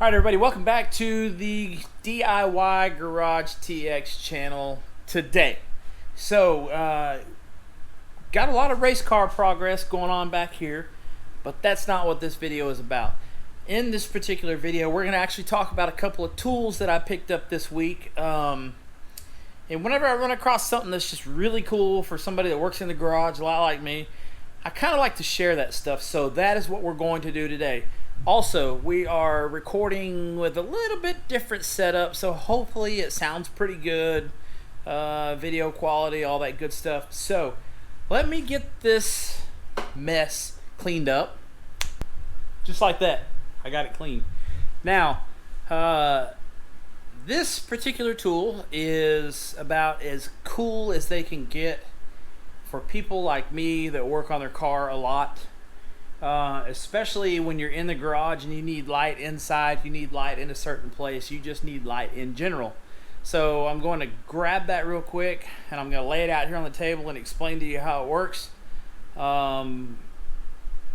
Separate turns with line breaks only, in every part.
All right, everybody, welcome back to the DIY Garage TX channel today. So, got a lot of race car progress going on back here, but that's not what this video is about. In this particular video, we're going to actually talk about a couple of tools that I picked up this week. And whenever I run across something that's just really cool for somebody that works in the garage, a lot like me, I kind of like to share that stuff. So that is what we're going to do today. Also, we are recording with a little bit different setup, so hopefully it sounds pretty good. Video quality, all that good stuff. So, let me get this mess cleaned up. Just like that. I got it clean. Now, this particular tool is about as cool as they can get for people like me that work on their car a lot. Especially when you're in the garage and you need light inside, you need light in a certain place, you just need light in general. So I'm going to grab that real quick and I'm going to lay it out here on the table and explain to you how it works. I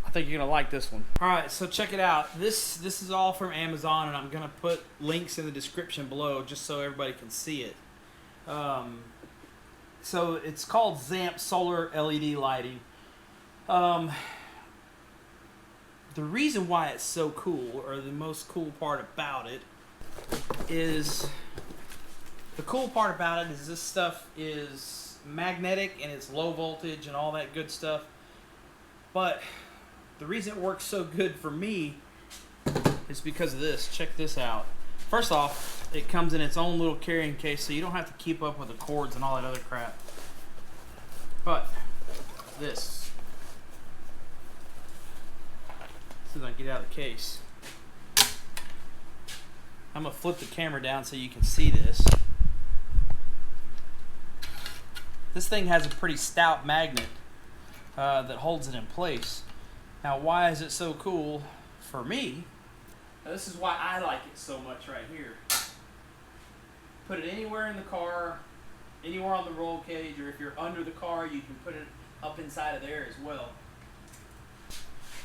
think you're going to like this one. Alright, so check it out. This is all from Amazon, and I'm going to put links in the description below just so everybody can see it. So it's called ZAMP Solar LED Lighting. The reason why it's so cool, or the most cool part about it, is this stuff is magnetic and it's low voltage and all that good stuff. But the reason it works so good for me is because of this. Check this out. First off, it comes in its own little carrying case, so you don't have to keep up with the cords and all that other crap. But this. As soon as I get out of the case, I'm going to flip the camera down so you can see this. This thing has a pretty stout magnet that holds it in place. Now, why is it so cool for me? Now, this is why I like it so much right here. Put it anywhere in the car, anywhere on the roll cage, or if you're under the car, you can put it up inside of there as well.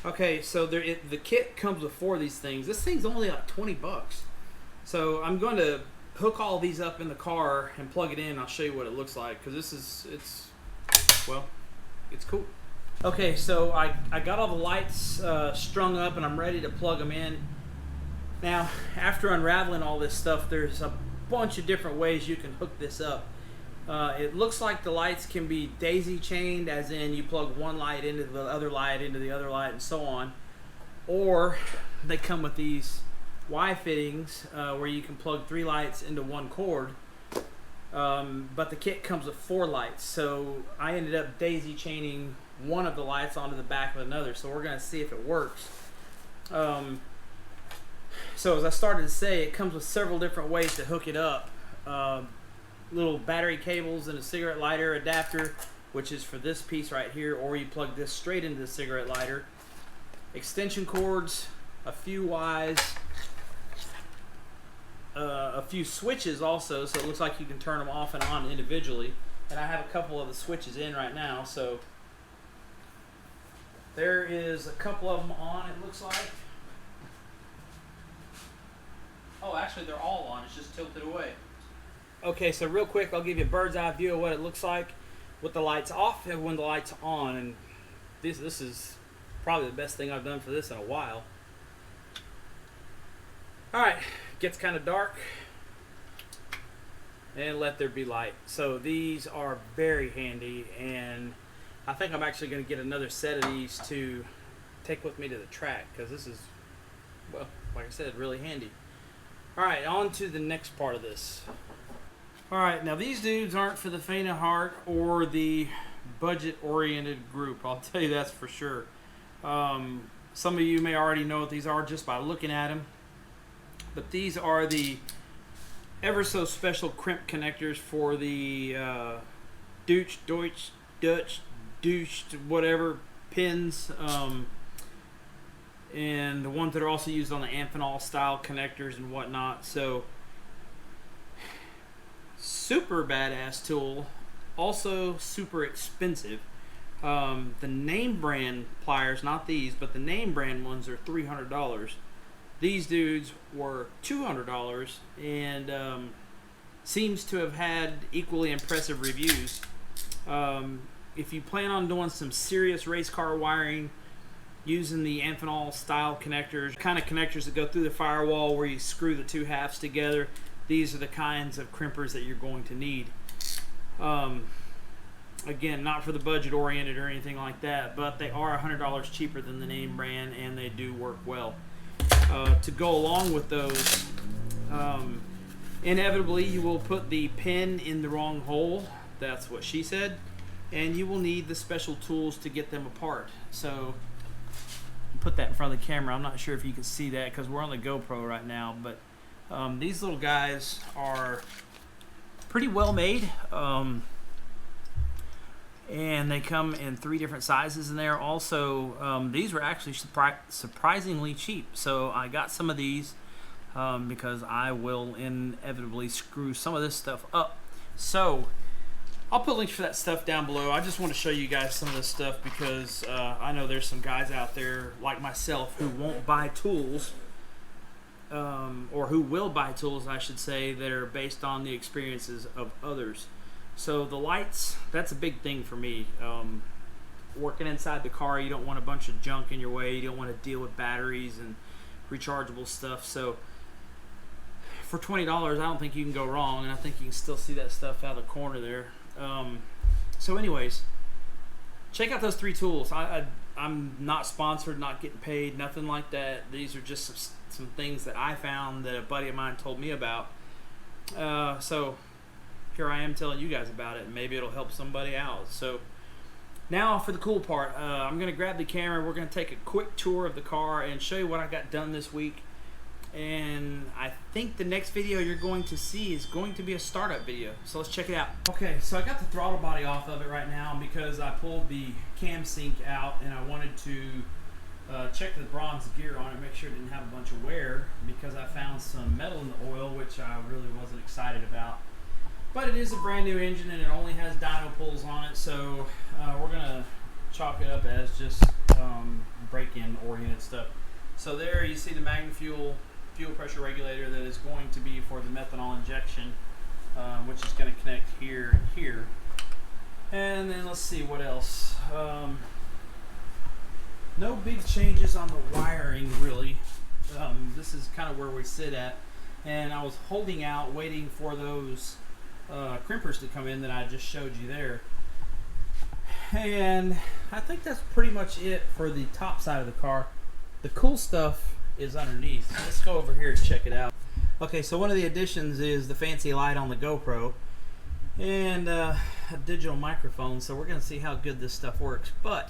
Okay, so the kit comes with 4 of these things. This thing's only like 20 bucks. So I'm going to hook all these up in the car and plug it in. I'll show you what it looks like, because it's cool. Okay, so I got all the lights strung up and I'm ready to plug them in. Now, after unraveling all this stuff, there's a bunch of different ways you can hook this up. It looks like the lights can be daisy chained, as in you plug one light into the other light, into the other light, and so on. Or they come with these Y fittings where you can plug 3 lights into one cord. But the kit comes with 4 lights, so I ended up daisy chaining one of the lights onto the back of another. So we're going to see if it works. So as I started to say, it comes with several different ways to hook it up. Little battery cables and a cigarette lighter adapter, which is for this piece right here, or you plug this straight into the cigarette lighter. Extension cords, a few Ys, a few switches also, so it looks like you can turn them off and on individually. And I have a couple of the switches in right now, so there is a couple of them on, it looks like. Oh, actually they're all on, it's just tilted away. Okay, so real quick, I'll give you a bird's eye view of what it looks like with the lights off and when the lights are on. And this is probably the best thing I've done for this in a while. Alright, gets kind of dark. And let there be light. So these are very handy, and I think I'm actually going to get another set of these to take with me to the track, because this is, well, like I said, really handy. Alright, on to the next part of this. Alright, now these dudes aren't for the faint of heart or the budget-oriented group. I'll tell you that's for sure. Some of you may already know what these are just by looking at them. But these are the ever so special crimp connectors for the Deutsch, whatever pins. And the ones that are also used on the Amphenol style connectors and whatnot. So, super badass tool, also super expensive. The name brand pliers, not these, but the name brand ones are $300. These dudes were $200 and seems to have had equally impressive reviews. If you plan on doing some serious race car wiring using the Amphenol style connectors, kind of connectors that go through the firewall where you screw the two halves together, these are the kinds of crimpers that you're going to need. Again, not for the budget oriented or anything like that, but they are $100 cheaper than the name brand and they do work well. To go along with those, inevitably you will put the pin in the wrong hole. That's what she said. And you will need the special tools to get them apart. So put that in front of the camera. I'm not sure if you can see that because we're on the GoPro right now, but these little guys are pretty well made. And they come in 3 different sizes in there. Also, these were actually surprisingly cheap. So I got some of these because I will inevitably screw some of this stuff up. So I'll put links for that stuff down below. I just want to show you guys some of this stuff because I know there's some guys out there like myself who won't buy tools, or who will buy tools, I should say, that are based on the experiences of others. So the lights, that's a big thing for me. Working inside the car, you don't want a bunch of junk in your way. You don't want to deal with batteries and rechargeable stuff. So for $20, I don't think you can go wrong, and I think you can still see that stuff out of the corner there. So anyways, check out those 3 tools. I'm not sponsored, not getting paid, nothing like that. These are just some things that I found that a buddy of mine told me about. So here I am telling you guys about it, and maybe it'll help somebody out. So now for the cool part, I'm going to grab the camera. We're going to take a quick tour of the car and show you what I got done this week. And I think the next video you're going to see is going to be a startup video. So let's check it out. Okay, so I got the throttle body off of it right now because I pulled the cam sync out and I wanted to check the bronze gear on it, make sure it didn't have a bunch of wear, because I found some metal in the oil, which I really wasn't excited about. But it is a brand new engine and it only has dyno pulls on it, so we're gonna chalk it up as just break-in oriented stuff. So there you see the MagnaFuel fuel pressure regulator that is going to be for the methanol injection, which is going to connect here and here. And then let's see what else. No big changes on the wiring really. This is kind of where we sit at, and I was holding out waiting for those crimpers to come in that I just showed you there. And I think that's pretty much it for the top side of the car. The cool stuff is underneath. Let's go over here and check it out. Okay, so one of the additions is the fancy light on the GoPro and a digital microphone, so we're going to see how good this stuff works. But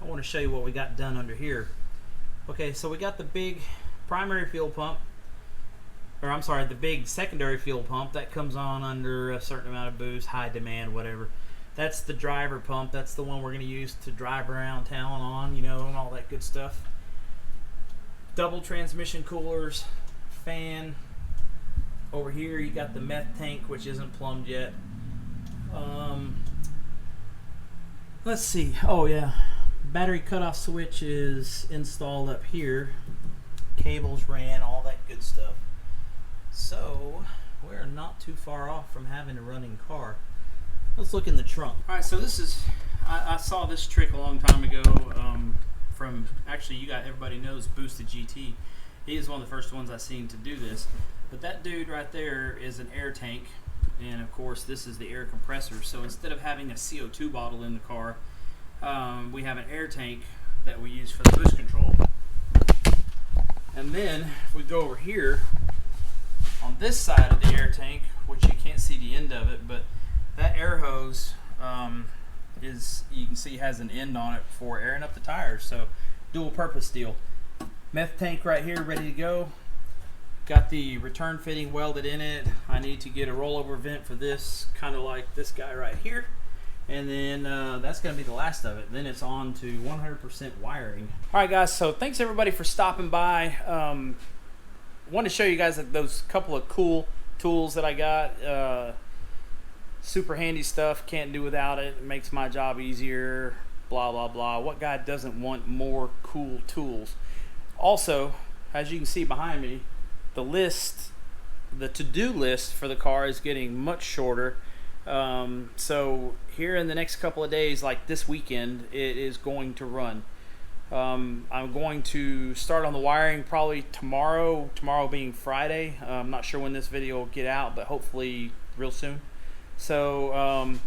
I want to show you what we got done under here. Okay, so we got the big primary fuel pump, or I'm sorry, the big secondary fuel pump that comes on under a certain amount of boost, high demand, whatever. That's the driver pump. That's the one we're going to use to drive around town on, you know, and all that good stuff. Double transmission coolers, fan. Over here you got the meth tank, which isn't plumbed yet. Let's see. Oh yeah, battery cutoff switch is installed up here. Cables ran, all that good stuff. So we're not too far off from having a running car. Let's look in the trunk. All right, so this is, I saw this trick a long time ago from, actually you got, everybody knows Boosted GT. He is one of the first ones I seen to do this. But that dude right there is an air tank, and of course this is the air compressor. So instead of having a CO2 bottle in the car, we have an air tank that we use for the boost control. And then if we go over here on this side of the air tank, which you can't see the end of it, but that air hose is, you can see, has an end on it for airing up the tires. So dual purpose deal. Meth tank right here ready to go. Got the return fitting welded in it. I need to get a rollover vent for this, kind of like this guy right here. And then that's going to be the last of it. Then it's on to 100% wiring. All right, guys, so thanks everybody for stopping by. Want to show you guys those couple of cool tools that I got. Super handy stuff, can't do without it. It makes my job easier, blah, blah, blah. What guy doesn't want more cool tools? Also, as you can see behind me, the to-do list for the car is getting much shorter. So here in the next couple of days, like this weekend, it is going to run. I'm going to start on the wiring probably tomorrow being Friday. I'm not sure when this video will get out, but hopefully real soon. So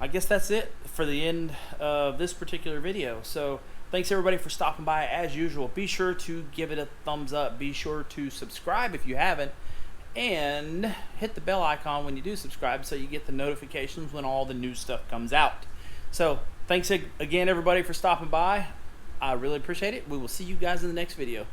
I guess that's it for the end of this particular video. So thanks everybody for stopping by as usual. Be sure to give it a thumbs up. Be sure to subscribe if you haven't, and hit the bell icon when you do subscribe so you get the notifications when all the new stuff comes out. So thanks again everybody for stopping by. I really appreciate it. We will see you guys in the next video.